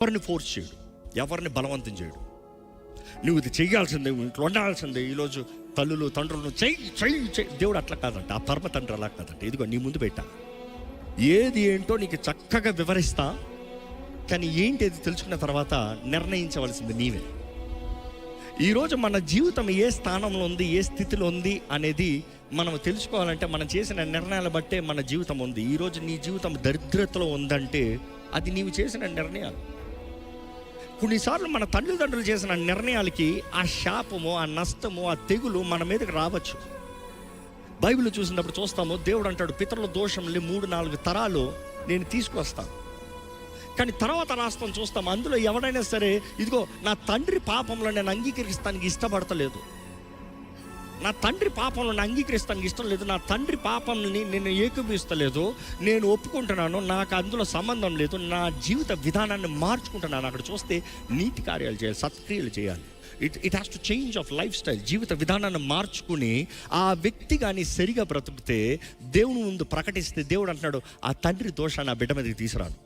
ఎవరిని ఫోర్స్ చేయడు, ఎవరిని బలవంతం చేయడు. నువ్వు ఇది చేయాల్సిందే, ఇంట్లో ఉండాల్సిందే. ఈరోజు తల్లులు తండ్రులను చెయ్యి. దేవుడు అట్లా కాదంట, ఆ పరమ తండ్రి అలా కాదంట. ఇదిగో నీ ముందు పెట్టా, ఏది ఏంటో నీకు చక్కగా వివరిస్తా, కానీ ఏంటి అది తెలుసుకున్న తర్వాత నిర్ణయించవలసింది నీవే. ఈరోజు మన జీవితం ఏ స్థానంలో ఉంది, ఏ స్థితిలో ఉంది అనేది మనం తెలుసుకోవాలంటే మనం చేసిన నిర్ణయాలు బట్టే మన జీవితం ఉంది. ఈరోజు నీ జీవితం దరిద్రతలో ఉందంటే అది నీవు చేసిన నిర్ణయాలు. కొన్నిసార్లు మన తల్లిదండ్రులు చేసిన నిర్ణయాలకి ఆ శాపము, ఆ నష్టము, ఆ తెగులు మన మీదకి రావచ్చు. బైబిల్ చూసినప్పుడు చూస్తాము, దేవుడు అంటాడు పితరుల దోషంని 3-4 తరాలు నేను తీసుకొస్తాను. కానీ తర్వాత రాస్తాం చూస్తాం, అందులో ఎవడైనా సరే ఇదిగో నా తండ్రి పాపంలో నేను అంగీకరిస్తానికి ఇష్టపడతలేదు, నా తండ్రి పాపంలో నేను అంగీకరిస్తానికి ఇష్టం లేదు, నా తండ్రి పాపంని నేను ఏకీభవిస్తలేదు, నేను ఒప్పుకుంటున్నాను, నాకు అందులో సంబంధం లేదు, నా జీవిత విధానాన్ని మార్చుకుంటున్నాను. అక్కడ చూస్తే నీతి కార్యాలు చేయాలి, సత్క్రియలు చేయాలి. It has to change of life style. జీవిత విధానాన్ని మార్చుకుని ఆ వ్యక్తి కానీ సరిగా బ్రతికితే దేవుని ముందు ప్రకటిస్తే దేవుడు అంటున్నాడు, ఆ తండ్రి దోషాన్ని ఆ బిడ్డ మీదకి తీసుకురాను.